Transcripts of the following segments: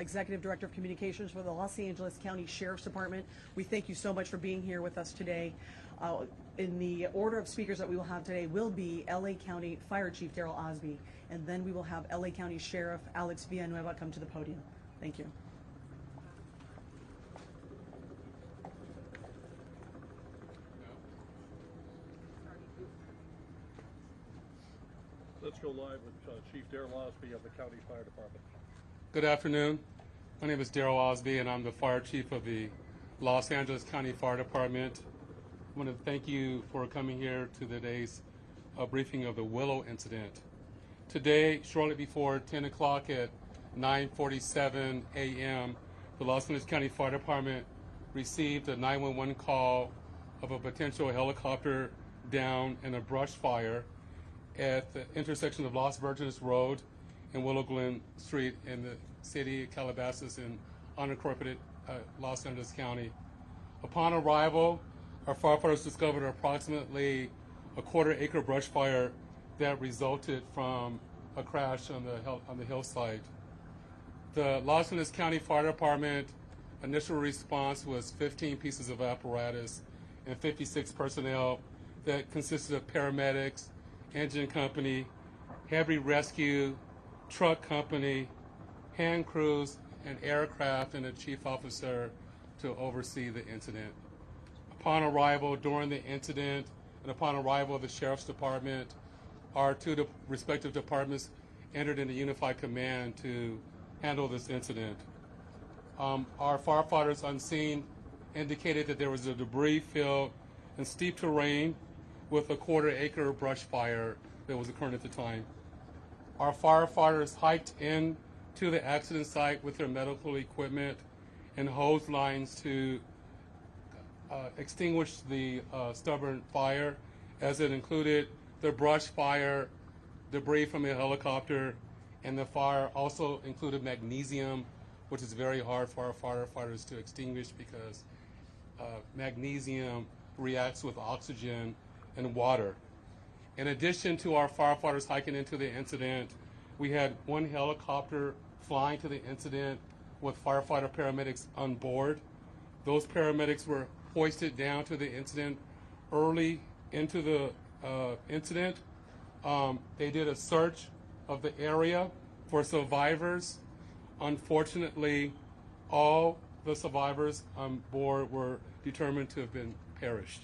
Executive Director of Communications for the Los Angeles County Sheriff's Department. We thank you so much for being here with us today. In the order of speakers that we will have today will be LA County Fire Chief Daryl Osby, and then we will have LA County Sheriff Alex Villanueva come to the podium. Thank you. Let's go live with Chief Daryl Osby of the County Fire Department. Good afternoon. My name is Daryl Osby, and I'm the Fire Chief of the Los Angeles County Fire Department. I want to thank you for coming here to today's briefing of the Willow incident. Today, shortly before 10 o'clock at 9:47 a.m., the Los Angeles County Fire Department received a 911 call of a potential helicopter down in a brush fire at the intersection of Los Virgenes Road and Willow Glen Street in the city of Calabasas in unincorporated Los Angeles County. Upon arrival, our firefighters discovered approximately a quarter-acre brush fire that resulted from a crash on the hillside. The Los Angeles County Fire Department initial response was 15 pieces of apparatus and 56 personnel that consisted of paramedics, engine company, heavy rescue, truck company, hand crews, and aircraft, and a chief officer to oversee the incident. Upon arrival, during the incident, and upon arrival of the Sheriff's Department, our two respective departments entered into unified command to handle this incident. Our firefighters on scene indicated that there was a debris field and steep terrain with a quarter-acre brush fire that was occurring at the time. Our firefighters hiked in to the accident site with their medical equipment and hose lines to extinguish the stubborn fire, as it included the brush fire, debris from a helicopter, and the fire also included magnesium, which is very hard for our firefighters to extinguish because magnesium reacts with oxygen and water. In addition to our firefighters hiking into the incident, we had one helicopter flying to the incident with firefighter paramedics on board. Those paramedics were hoisted down to the incident early into the incident. They did a search of the area for survivors. Unfortunately, all the survivors on board were determined to have been perished.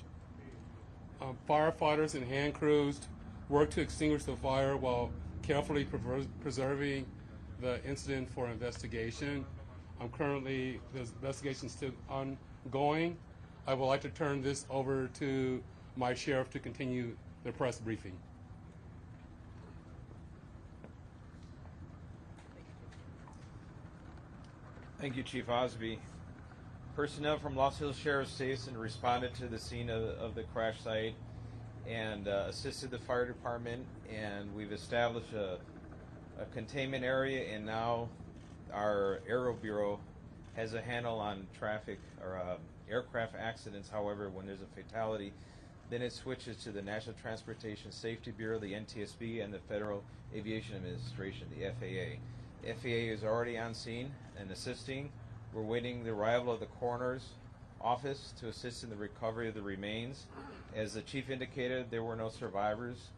Firefighters and hand crews worked to extinguish the fire while carefully preserving the incident for investigation. Currently, the investigation is still ongoing. I would like to turn this over to my sheriff to continue the press briefing. Thank you, Chief Osby. Personnel from Los Angeles Sheriff's Station responded to the scene of the crash site and assisted the fire department, and we've established a containment area, and now our Aero Bureau has a handle on traffic or aircraft accidents. However, when there's a fatality, then it switches to the National Transportation Safety Bureau, the NTSB, and the Federal Aviation Administration, the FAA. The FAA is already on scene and assisting. We're waiting the arrival of the coroner's office to assist in the recovery of the remains. As the chief indicated, there were no survivors.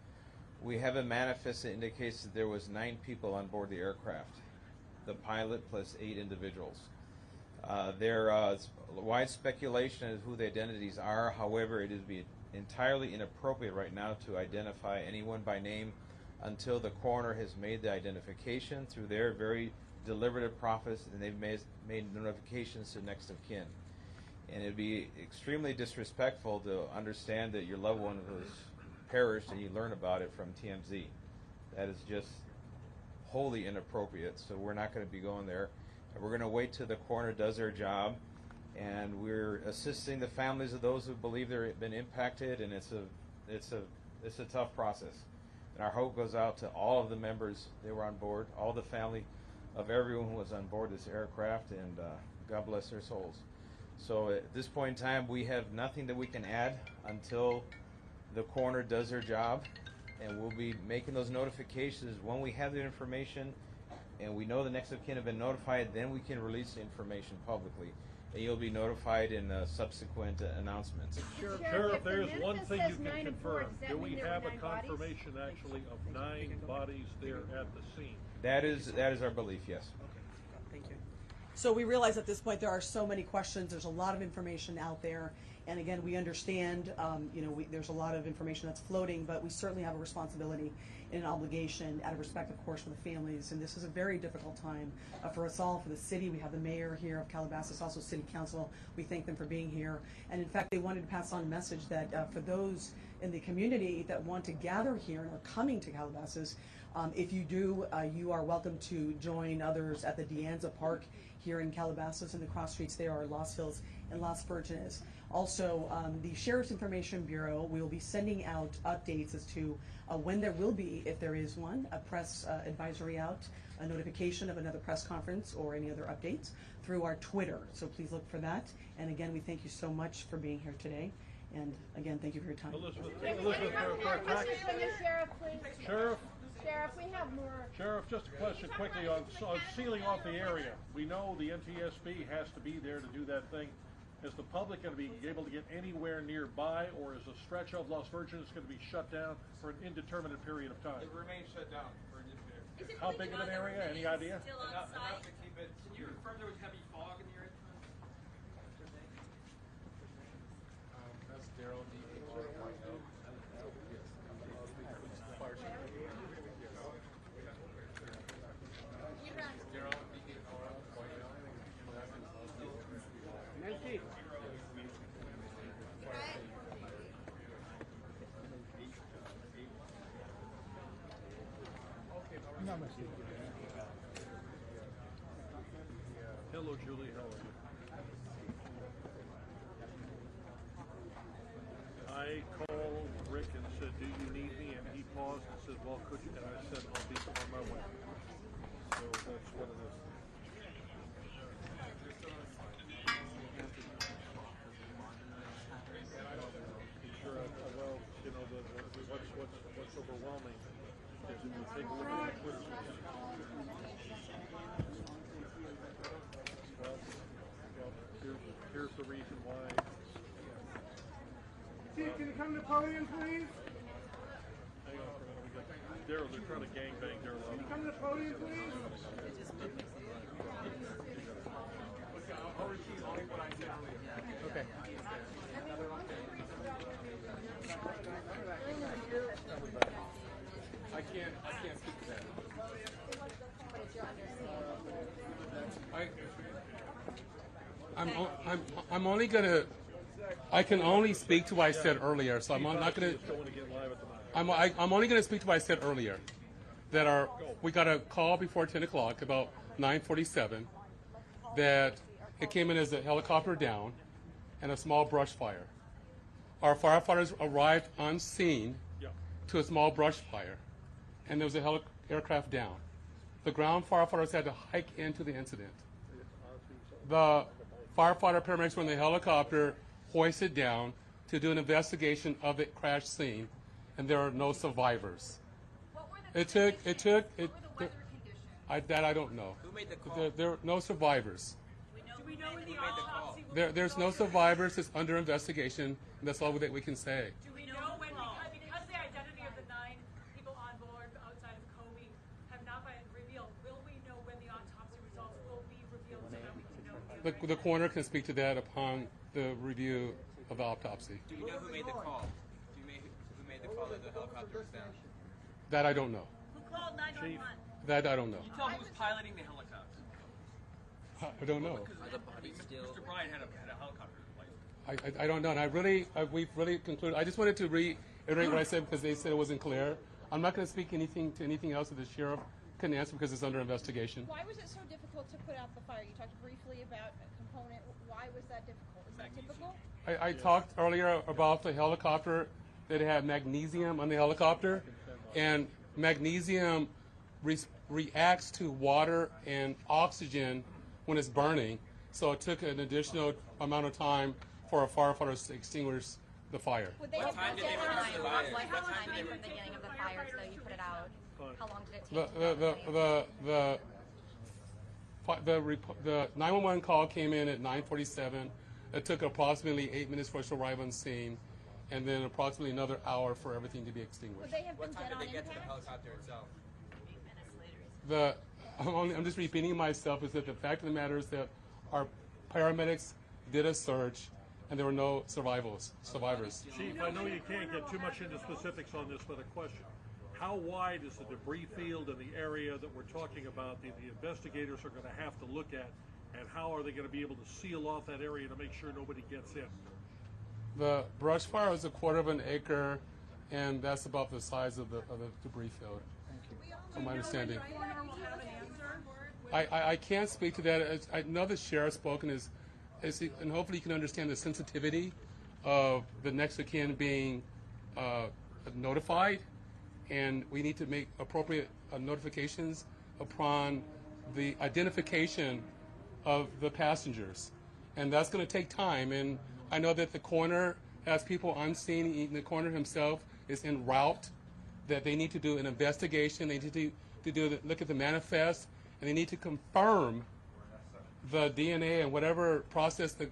We have a manifest that indicates that there was 9 people on board the aircraft, the pilot plus 8 individuals. There is wide speculation as to who the identities are. However, it would be entirely inappropriate right now to identify anyone by name until the coroner has made the identification through their very deliberative process, and they've made notifications to next of kin. And it'd be extremely disrespectful to understand that your loved one was perished and you learn about it from TMZ. That is just wholly inappropriate, so we're not going to be going there. And we're going to wait till the coroner does their job, and we're assisting the families of those who believe they've been impacted, and it's a tough process. And our hope goes out to all of the members that were on board, all the family of everyone who was on board this aircraft, and God bless their souls. So at this point in time, we have nothing that we can add until the coroner does their job, and we'll be making those notifications when we have the information. and we know the next of kin have been notified, then we can release the information publicly. And you'll be notified in subsequent announcements. Sheriff, there's one thing you can 9 and 4, confirm. does that Do mean we there were have a 9 bodies? confirmation actually of 9 bodies there at the scene? That is our belief, yes. Thank you. So we realize at this point there are so many questions. There's a lot of information out there. And again, we understand, there's a lot of information that's floating, but we certainly have a responsibility and an obligation out of respect, of course, for the families. And this is a very difficult time for us all, for the city. We have the mayor here of Calabasas, also city council. We thank them for being here. And in fact, they wanted to pass on a message that for those in the community that want to gather here and are coming to Calabasas, if you do, you are welcome to join others at the Deanza Park here in Calabasas, and the cross streets there are Los Hills and Las Virgenes. Also, the Sheriff's Information Bureau will be sending out updates as to when there will be, if there is one, a press advisory out, a notification of another press conference or any other updates through our Twitter. So please look for that. And again, we thank you so much for being here today. And again, thank you for your time. Elizabeth, We have more questions from the sheriff, please. Sheriff, Sheriff, we have more. Sheriff, just a question quickly on sealing off the area. We know the NTSB has to be there to do that thing. Is the public going to be able to get anywhere nearby, or is a stretch of Las Virgenes going to be shut down for an indeterminate period of time? It remains shut down for an indefinite. How big of an area? Any idea? Still on site? to keep it. Can you confirm there was heavy fog in the area? That's Daryl. Hello, Julie. How are you? I called Rick and said, "Do you need me?" And he paused and said, "Well, could you?" And I said, "I'll be on my way." So that's what it is. Sure. Well, what's overwhelming is if you take a look at the Twitter space. Well, here's the reason why. Chief, can you come to the podium, please? Hang on for a minute. We got Daryl. They're trying to gangbang Daryl. Can you come to the podium, please? Okay. I can't speak to that. I'm only gonna. I can only speak to what I said earlier, so I'm not gonna. Just don't want to get live at the moment. I'm only gonna speak to what I said earlier. That we got a call before 10 o'clock, about 9:47, that it came in as a helicopter down and a small brush fire. Our firefighters arrived on scene Yeah. to a small brush fire, and there was a aircraft down. The ground firefighters had to hike into the incident. The firefighter paramedics were in the helicopter, hoisted down to do an investigation of the crash scene, and there are no survivors. What were the It took. what were the weather conditions? I don't know. Who made the call? There are no survivors. Do we know when the autopsy There's no survivors. It's under investigation. And that's all that we can say. Do we know when, because the identity of the 9 people on board outside of Kobe have not been revealed, will we know when the autopsy results will be revealed so that we can know? The coroner can speak to that upon the review of the autopsy. Do you know who made the call? Do you know who made the call that the helicopter was down? That I don't know. Who called 911? That I don't know. Can you tell who was piloting the helicopter? I don't know. Mr. Bryant had a helicopter in place. I don't know. And we've really concluded. I just wanted to reiterate what I said because they said it wasn't clear. I'm not going to speak to anything else that the sheriff couldn't answer because it's under investigation. Why was it so difficult to put out the fire? You talked briefly about a component. Why was that difficult? Is that typical? I talked earlier about the helicopter that had magnesium on the helicopter, and magnesium reacts to water and oxygen when it's burning. So it took an additional amount of time for our firefighters to extinguish the fire. Would they What have time did they together? release the fire? What What time timing did from the beginning of the fire so you put it out? How long did it The take? the the the the 911 call came in at 9:47. It took approximately 8 minutes for us to arrive on scene, and then approximately another hour for everything to be extinguished. Would they have been What time dead did on they get to the impact? helicopter itself? I'm just repeating myself. Is that the fact of the matter is that our paramedics did a search, and there were no survivors. Chief, I know you can't get too much into specifics on this, but a question. How wide is the debris field in the area that we're talking about that the investigators are going to have to look at, and how are they going to be able to seal off that area to make sure nobody gets in? The brush fire was 1/4 of an acre, and that's about the size of the debris field, from my understanding. I can't speak to that. I know the sheriff spoken and hopefully you can understand the sensitivity of the next of kin being notified, and we need to make appropriate notifications upon the identification of the passengers, and that's going to take time. And I know that the coroner has people on scene. The coroner himself is en route. That they need to do an investigation. They need to look at the manifest, and they need to confirm the DNA and whatever process the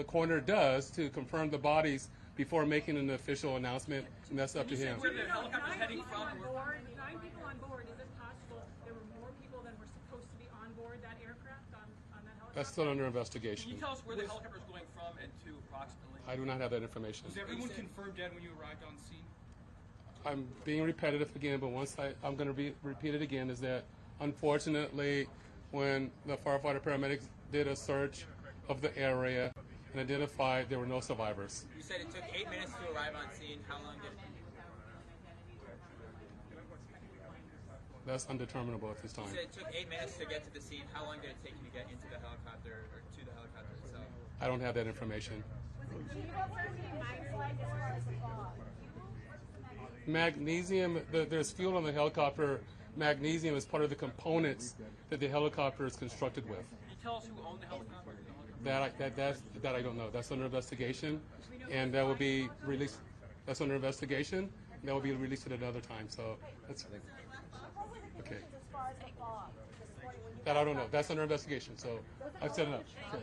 coroner does to confirm the bodies before making an official announcement, and that's up to him. Where the helicopter's heading from? 9 people on board. Is it possible there were more people than were supposed to be on board that aircraft, on that helicopter? That's still under Can investigation. you tell us where the helicopter is going from and to approximately? I do not have that information. Was everyone confirmed dead when you arrived on scene? I'm being repetitive again, but I'm going to repeat it again, is that unfortunately when the firefighter paramedics did a search of the area and identified there were no survivors. You said it took 8 minutes to arrive on scene. How long did That's undeterminable at this time. You said it took 8 minutes to get to the scene. How long did it take you to get into the helicopter or to the helicopter itself? I don't have that information. Magnesium, there's fuel on the helicopter. Magnesium is part of the components that the helicopter is constructed with. Can you tell us who owned the helicopter? That I don't know. That's under investigation, and that will be released. That's under investigation, and that will be released at another time. So that's okay. That I don't know. That's under investigation. So I've said enough. Okay.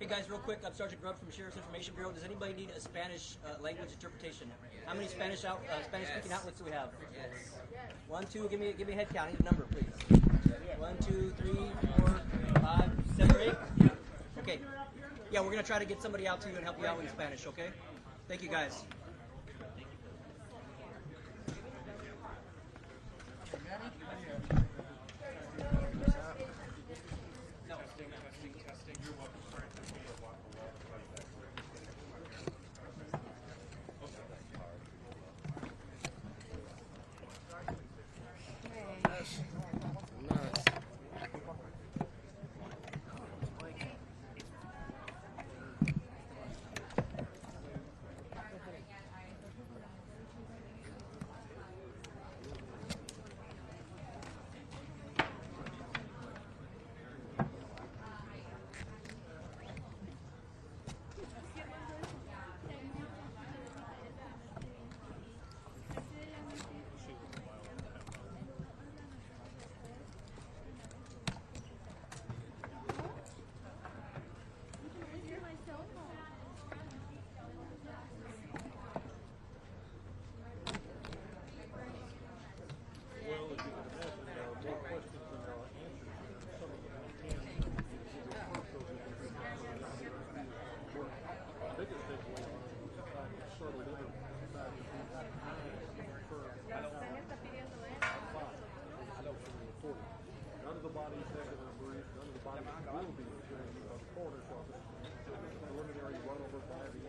Hey guys, real quick, I'm Sergeant Grubb from Sheriff's Information Bureau. Does anybody need a Spanish language interpretation? How many Spanish speaking outlets do we have? Yes. 1, 2. Give me a head count. I need a number, please. 1, 2, 3, 4, 5, 7, 8. Okay. Yeah, we're gonna try to get somebody out to you and help you out in Spanish. Okay. Thank you, guys. None of the bodies have been removed. None of the bodies will be returned to the coroner's office. Preliminary run over by the